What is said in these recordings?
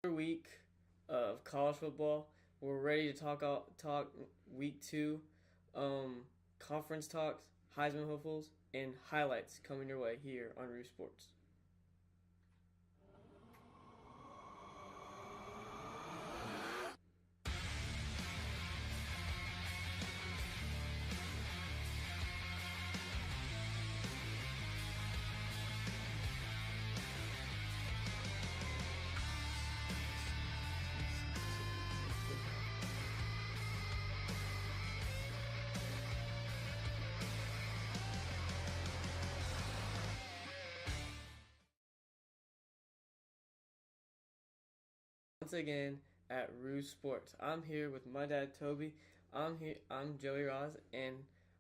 Week of college football. We're ready to talk week two, conference talks, Heisman hopefuls, and highlights coming your way here on RooSports. Once again at RooSports. I'm here with my dad Toby. I'm Joey Ross, and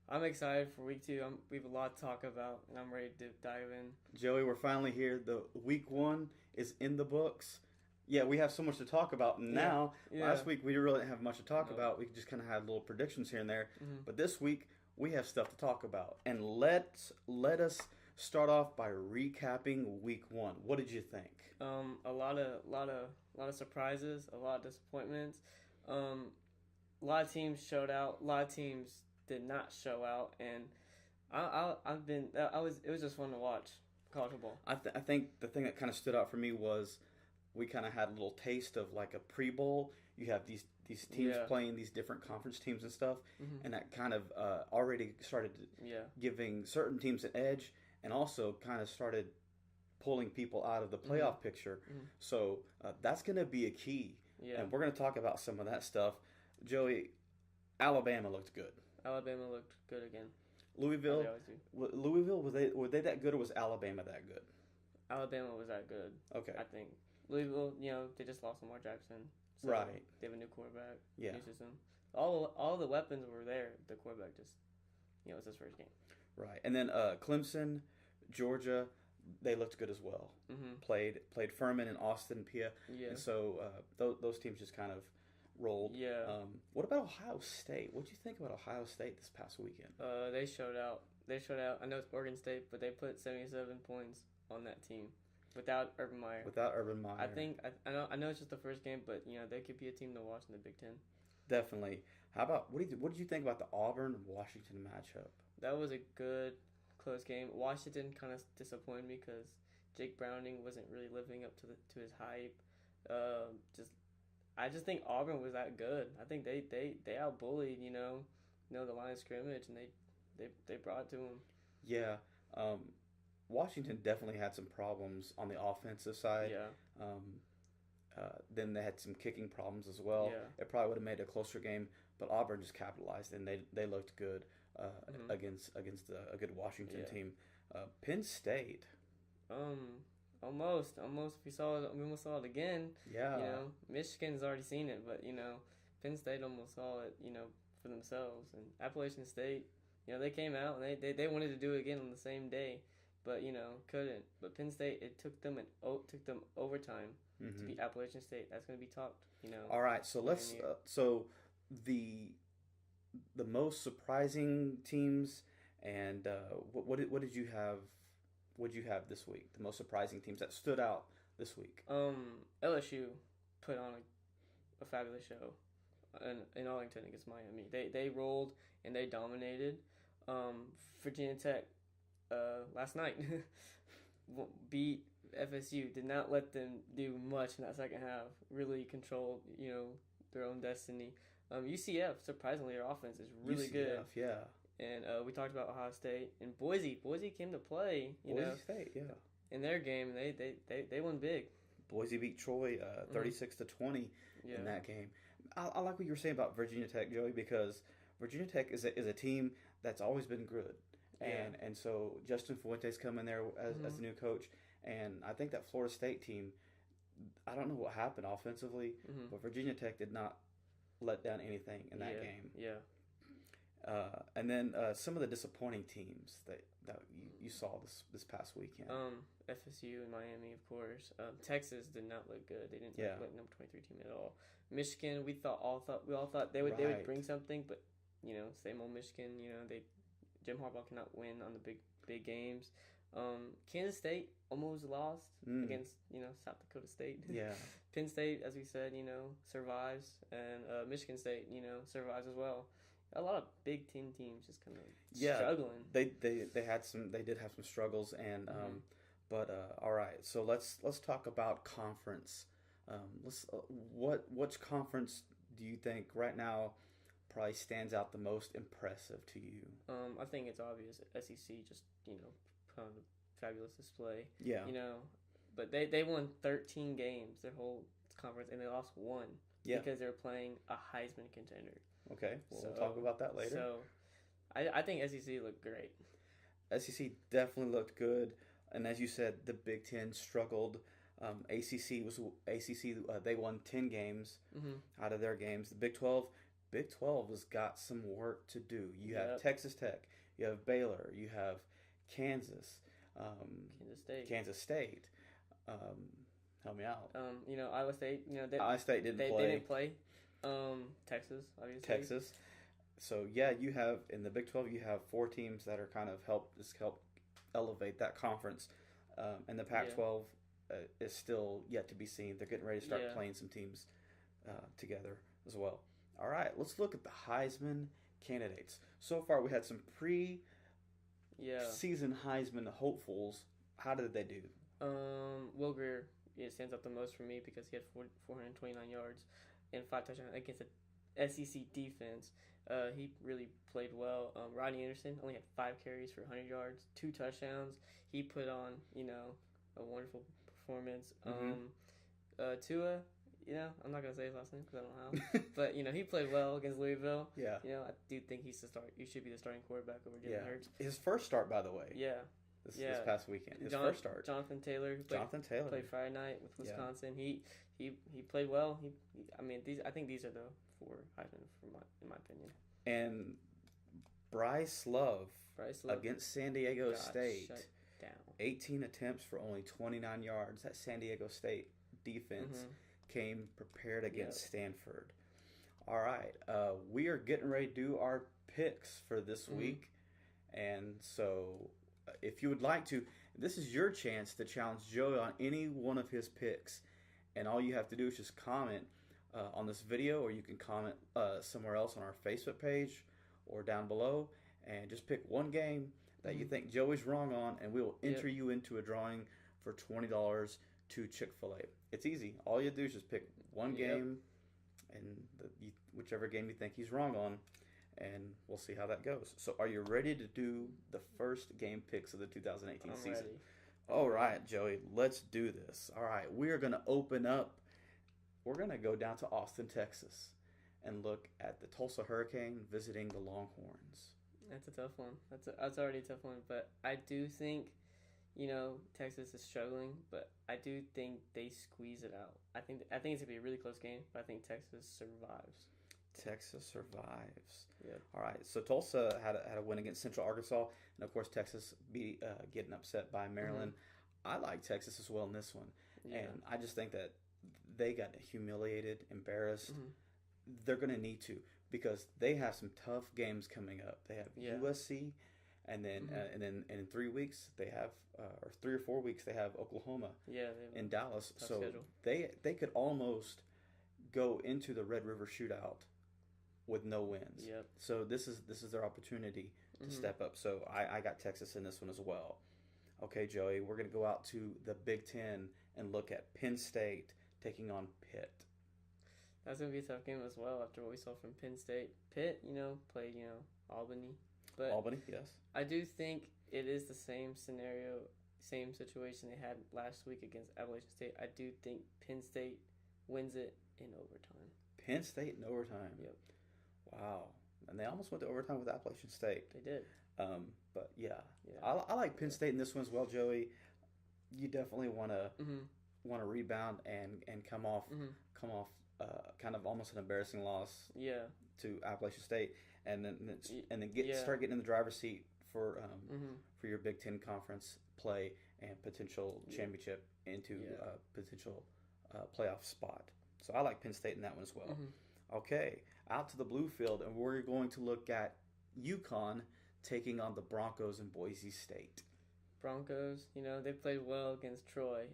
I'm excited for week two. We have a lot to talk about, and I'm ready to dive in. Joey, we're finally here. The week one is in the books. Yeah, we have so much to talk about now. Yeah. Last week we didn't really have much to talk No. about. We just kind of had little predictions here and there. Mhm. But this week we have stuff to talk about. And let us start off by recapping week one. What did you think? A lot of surprises, a lot of disappointments. A lot of teams showed out. A lot of teams did not show out, and it was just fun to watch college football. I think the thing that kind of stood out for me was we kind of had a little taste of like a pre-bowl. You have these teams Yeah. playing these different conference teams and stuff, Mhm. and that kind of already started Yeah. giving certain teams an edge, and also kind of started pulling people out of the playoff picture. Mhm. So that's going to be a key, Yeah. and we're going to talk about some of that stuff. Joey, Alabama looked good. Alabama looked good again. As they Louisville, always do. Louisville were they that good, or was Alabama that good? Alabama was that good, Okay, I think. Louisville, they just lost Lamar Jackson. So right. They have a new quarterback, Yeah, new system. All the weapons were there. The quarterback just, it's his first game. right. And then Clemson, Georgia, they looked good as well. Mm-hmm. Played Furman and Austin Pia, Yeah. and so those teams just kind of rolled. Yeah. What about Ohio State? What do you think about Ohio State this past weekend? They showed out. I know it's Oregon State, but they put 77 points on that team without Urban Meyer. Without Urban Meyer, I know it's just the first game, but they could be a team to watch in the Big Ten. definitely. How about what did you think about the Auburn Washington matchup? That was a good close game. Washington kind of disappointed me because Jake Browning wasn't really living up to his hype. I just think Auburn was that good. I think they outbullied the line of scrimmage, and they brought it to them. Yeah, Washington definitely had some problems on the offensive side. Yeah. Then they had some kicking problems as well. Yeah. It probably would have made it a closer game, but Auburn just capitalized and they looked good Mhm. against a good Washington Yeah. team. Penn State, Almost. We almost saw it again. yeah, Michigan's already seen it, but Penn State almost saw it. For themselves. And Appalachian State, they came out and they wanted to do it again on the same day, but couldn't. But Penn State, it took them overtime to hmm beat Appalachian State. That's going to be topped. All right, so let's so the the most surprising teams and what did you have? What did you have this week? The most surprising teams that stood out this week. LSU put on a fabulous show in Arlington against Miami. They rolled and they dominated. Virginia Tech last night beat FSU. Did not let them do much in that second half. Really controlled their own destiny. UCF, surprisingly, their offense is really good. UCF, yeah. And we talked about Ohio State and Boise. Boise came to play. Boise State, yeah. In their game, they won big. Boise beat Troy 36-20 Yeah. in that game. I like what you were saying about Virginia Tech, Joey, because Virginia Tech is a team that's always been good, and so Justin Fuentes come in there as the new coach, and I think that Florida State team, I don't know what happened offensively, Mhm. but Virginia Tech did not let down anything in that Yeah. game. Yeah. And then some of the disappointing teams that you saw this past weekend. FSU and Miami, of course. Texas did not look good. They didn't Yeah. look like number 23 team at all. Michigan, we all thought they would Right. bring something, but same old Michigan. Jim Harbaugh cannot win on the big games. Kansas State almost lost Mm. against South Dakota State. Yeah. Penn State, as we said, survives, and Michigan State, survives as well. A lot of Big Ten teams just kind of struggling. They did have some struggles, and all right. So let's talk about conference. Which conference do you think right now probably stands out the most impressive to you? I think it's obvious. SEC just put on a fabulous display. Yeah. But they won 13 games their whole conference, and they lost one because they were playing a Heisman contender. Okay, we'll talk about that later. So I think SEC looked great. SEC definitely looked good, and as you said, the Big Ten struggled. ACC. They won 10 games out of their games. The Big 12 has got some work to do. You have Texas Tech, you have Baylor, you have Kansas State. Help me out. Iowa State. Iowa State didn't play. They didn't play. Texas, obviously. Texas. So you have in the Big 12, you have 4 teams that are kind of help elevate that conference, and the Pac-12 is still yet to be seen. They're getting ready to start playing some teams together as well. All right, let's look at the Heisman candidates. So far, we had some season Heisman hopefuls. How did they do? Will Grier stands out the most for me because he had 429 yards and 5 touchdowns against a SEC defense. He really played well. Rodney Anderson only had 5 carries for 100 yards, 2 touchdowns. He put on, a wonderful performance. Tua, I'm not gonna say his last name because I don't know how, but he played well against Louisville. Yeah. I do think he's the start. You should be the starting quarterback over Jalen Hurts. His first start, by the way. Yeah. This past weekend, his first start. Jonathan Taylor, who played Friday night with Wisconsin. He played well. I think these are the 4 Heisman in my opinion. And Bryce Love against San Diego State. Shut down. 18 attempts for only 29 yards. That San Diego State defense came prepared against Stanford. All right, we are getting ready to do our picks for this week, and so if you would like to, this is your chance to challenge Joey on any one of his picks, and all you have to do is just comment on this video, or you can comment somewhere else on our Facebook page or down below, and just pick one game that you think Joey's wrong on, and we will enter you into a drawing for $20 to Chick-Fil-A. It's easy. All you do is just pick one game, and whichever game you think he's wrong on, and we'll see how that goes. So are you ready to do the first game picks of the 2018 season? Ready. All right, Joey, let's do this. All right, we are going to open up. We're going to go down to Austin, Texas, and look at the Tulsa Hurricane visiting the Longhorns. That's a tough one. That's already a tough one, but I do think, Texas is struggling, but I do think they squeeze it out. I think it's gonna be a really close game, but I think Texas survives. Texas survives. Yep. All right. So Tulsa had a win against Central Arkansas, and of course Texas getting upset by Maryland. I like Texas as well in this one, and I just think that they got humiliated, embarrassed. They're going to need to, because they have some tough games coming up. They have USC, and then in 3 weeks they have, or 3 or 4 weeks they have Oklahoma. In Dallas. So schedule. They could almost go into the Red River Shootout with no wins. Yep. So this is their opportunity to step up. So I got Texas in this one as well. Okay, Joey, we're going to go out to the Big Ten and look at Penn State taking on Pitt. That's going to be a tough game as well after what we saw from Penn State. Pitt, played, Albany. But Albany, yes. I do think it is the same scenario, same situation they had last week against Appalachian State. I do think Penn State wins it in overtime. Penn State in overtime? Yep. Wow. And they almost went to overtime with Appalachian State. They did. But I like Penn State in this one as well, Joey. You definitely want to rebound and come off kind of almost an embarrassing loss to Appalachian State, and then start getting in the driver's seat for your Big Ten conference play and potential championship into a potential playoff spot. So I like Penn State in that one as well. Okay, out to the blue field, and we're going to look at UConn taking on the Broncos in Boise State. Broncos, they played well against Troy.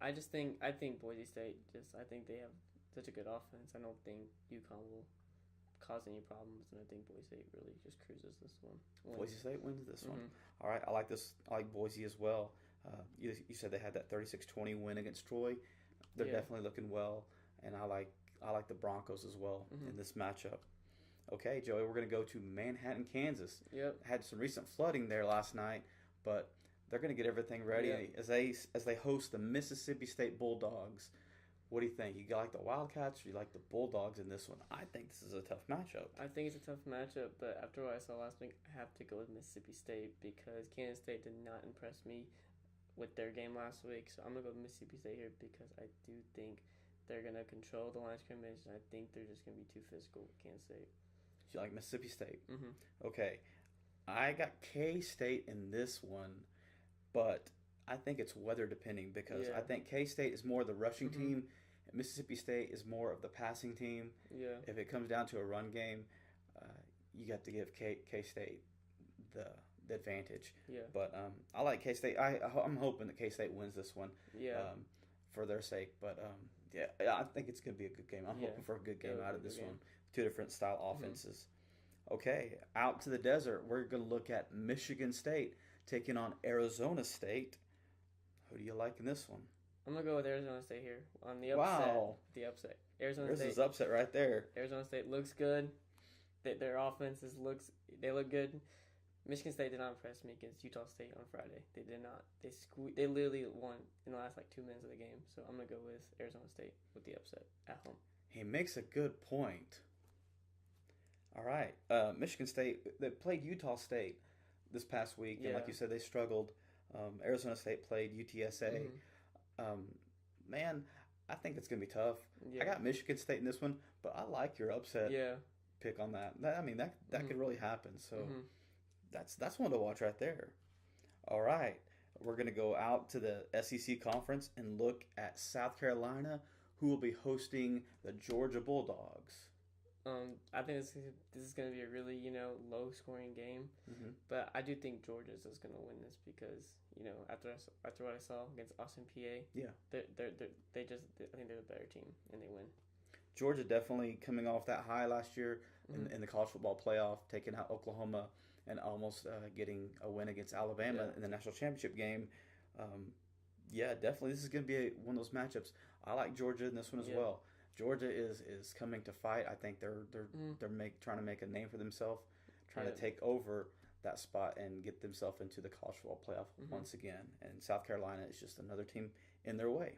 I think Boise State I think they have such a good offense. I don't think UConn will cause any problems, and I think Boise State really just cruises this one. Boise State wins this one. All right, I like this. I like Boise as well. You said they had that 36-20 win against Troy. They're definitely looking well, and I like the Broncos as well in this matchup. Okay, Joey, we're going to go to Manhattan, Kansas. Yep. Had some recent flooding there last night, but they're going to get everything ready as they host the Mississippi State Bulldogs. What do you think? You like the Wildcats or you like the Bulldogs in this one? I think this is a tough matchup. I think it's a tough matchup, but after what I saw last week, I have to go with Mississippi State because Kansas State did not impress me with their game last week. So I'm going to go with Mississippi State here because I do think they're going to control the line of scrimmage, and I think they're just going to be too physical with Kansas State. You like Mississippi State? Mm-hmm. Okay. I got K-State in this one, but I think it's weather depending because I think K-State is more the rushing team, and Mississippi State is more of the passing team. Yeah. If it comes down to a run game, you got to give K-State the advantage. Yeah. But I like K-State. I'm hoping that K-State wins this one. Yeah. For their sake, but I think it's gonna be a good game. I'm hoping for a good game out of this one. Two different style offenses. Okay, out to the desert. We're gonna look at Michigan State taking on Arizona State. Who do you like in this one? I'm gonna go with Arizona State here on the upset. Wow. The upset. Arizona There's State. this upset right there. Arizona State looks good. Their offenses they look good. Michigan State did not impress me against Utah State on Friday. They did not. They literally won in the last 2 minutes of the game. So I'm gonna go with Arizona State with the upset at home. He makes a good point. All right, Michigan State, they played Utah State this past week, and like you said, they struggled. Arizona State played UTSA. Man, I think it's going to be tough. Yeah. I got Michigan State in this one, but I like your upset pick on that. That could really happen. So that's one to watch right there. All right, we're going to go out to the SEC Conference and look at South Carolina, who will be hosting the Georgia Bulldogs. I think this is going to be a really, low-scoring game. But I do think Georgia is just going to win this because, after what I saw against Austin Peay, I think they're the better team, and they win. Georgia definitely coming off that high last year in the college football playoff, taking out Oklahoma and almost getting a win against Alabama in the national championship game. Definitely this is going to be one of those matchups. I like Georgia in this one as well. Georgia is coming to fight. I think they're trying to make a name for themselves, trying to take over that spot and get themselves into the college football playoff once again. And South Carolina is just another team in their way.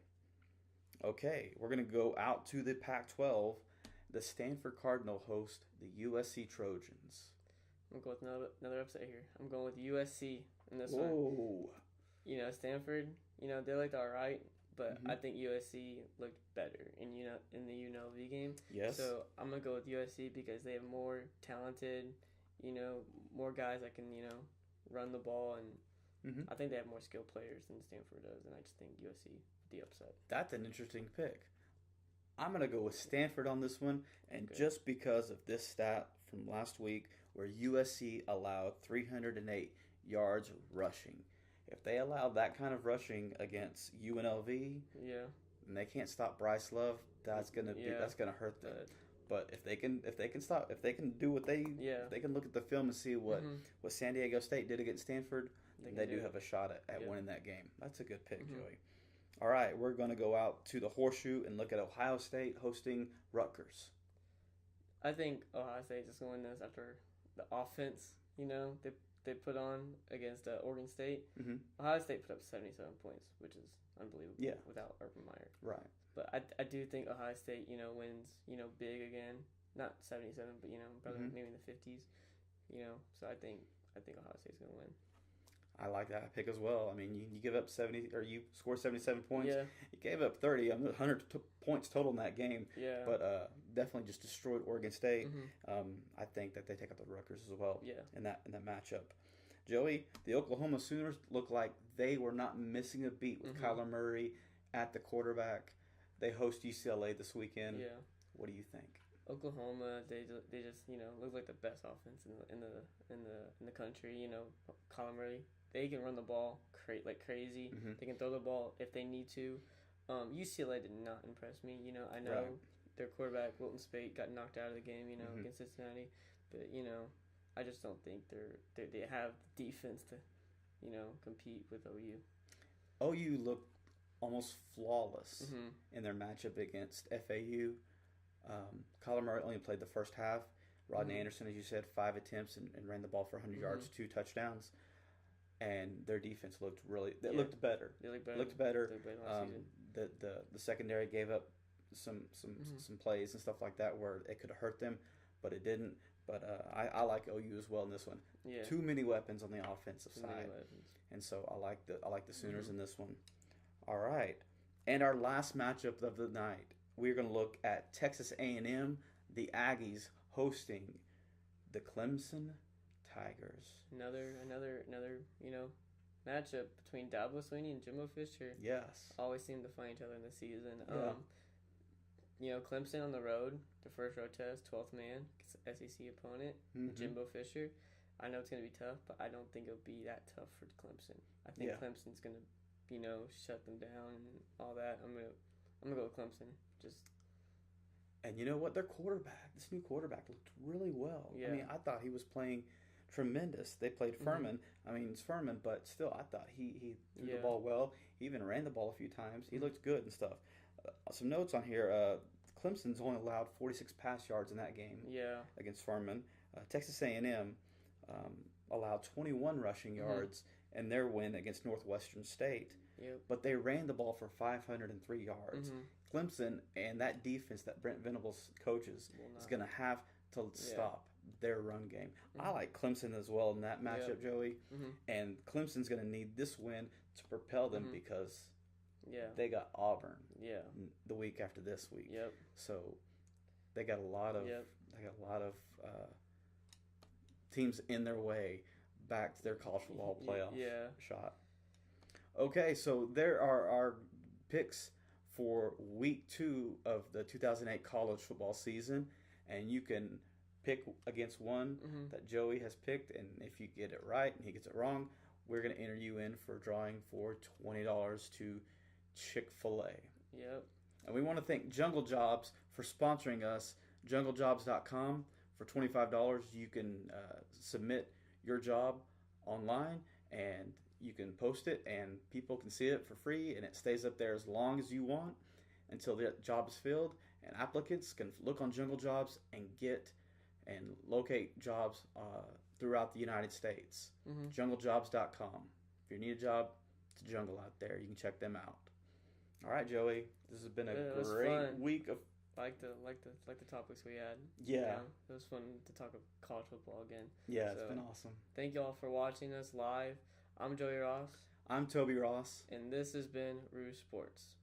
Okay, we're going to go out to the Pac-12. The Stanford Cardinal host the USC Trojans. I'm going to go with another upset here. I'm going with USC in this one. Stanford, they looked all right. But I think USC looked better in the UNLV game. Yes. So I'm gonna go with USC because they have more talented, more guys that can run the ball, and I think they have more skilled players than Stanford does, and I just think USC the upset. That's an interesting pick. I'm gonna go with Stanford on this one, and just because of this stat from last week, where USC allowed 308 yards rushing. If they allow that kind of rushing against UNLV, and they can't stop Bryce Love, that's gonna hurt them. But if they can do what they if they can look at the film and see what San Diego State did against Stanford, they do have a shot at winning that game. That's a good pick, Joey. All right, we're gonna go out to the Horseshoe and look at Ohio State hosting Rutgers. I think Ohio State is going to win this after the offense. They put on against Oregon State. Ohio State put up 77 points, which is unbelievable without Urban Meyer. Right. But I do think Ohio State, wins, big again. Not 77, but, probably maybe in the 50s. So I think Ohio State's going to win. I like that pick as well. I mean, you give up 70, or you score 77 points. Yeah. You gave up 30. 100 points total in that game. Yeah. But definitely just destroyed Oregon State. I think that they take out the Rutgers as well. Yeah. In that matchup. Joey, the Oklahoma Sooners look like they were not missing a beat with Kyler Murray at the quarterback. They host UCLA this weekend. Yeah. What do you think? Oklahoma, they just look like the best offense in the country. Kyler Murray they can run the ball like crazy. Mm-hmm. They can throw the ball if they need to. UCLA did not impress me. I know their quarterback Wilton Speight got knocked out of the game. Against Cincinnati, but I just don't think they have the defense to compete with OU. OU looked almost flawless in their matchup against FAU. Kyler Murray only played the first half. Rodney Anderson, as you said, 5 attempts and ran the ball for 100 yards, 2 touchdowns. And their defense looked looked better. They looked better. Looked better. They looked better last season. The secondary gave up some plays and stuff like that where it could have hurt them, but it didn't. But I like OU as well in this one. Yeah. Too many weapons on the offensive Too side, many weapons. And so I like the Sooners in this one. All right, and our last matchup of the night, we're going to look at Texas A&M, the Aggies hosting the Clemson Tigers. Another matchup between Dabo Swinney and Jimbo Fisher. Yes. Always seem to find each other in the season. Yeah. Clemson on the road, the first road test, 12th man, SEC opponent, Jimbo Fisher. I know it's going to be tough, but I don't think it'll be that tough for Clemson. I think Clemson's going to, shut them down and all that. I'm gonna go with Clemson. And you know what? This new quarterback looked really well. Yeah. I mean, I thought he was playing tremendous. They played Furman. I mean, it's Furman, but still, I thought he threw the ball well. He even ran the ball a few times. He looked good and stuff. Some notes on here. Clemson's only allowed 46 pass yards in that game against Furman. Texas A&M allowed 21 rushing yards in their win against Northwestern State. Yep. But they ran the ball for 503 yards. Clemson and that defense that Brent Venables coaches is going to have to stop their run game. I like Clemson as well in that matchup, Joey. And Clemson's going to need this win to propel them because they got Auburn the week after this week. Yep. So they got a lot of teams in their way back to their college football playoff shot. Okay, so there are our picks for week 2 of the 2008 college football season, and you can pick against one that Joey has picked, and if you get it right and he gets it wrong, we're going to enter you in for drawing for $20 to Chick-Fil-A. Yep. And we want to thank Jungle Jobs for sponsoring us. JungleJobs.com. For $25, you can submit your job online, and you can post it, and people can see it for free, and it stays up there as long as you want until the job is filled. And applicants can look on Jungle Jobs and get and locate jobs throughout the United States. JungleJobs.com. If you need a job, it's a jungle out there. You can check them out. All right, Joey. This has been a great week of. Like the topics we had. Yeah. It was fun to talk about college football again. Yeah, it's been awesome. Thank you all for watching us live. I'm Joey Ross. I'm Toby Ross. And this has been RooSports.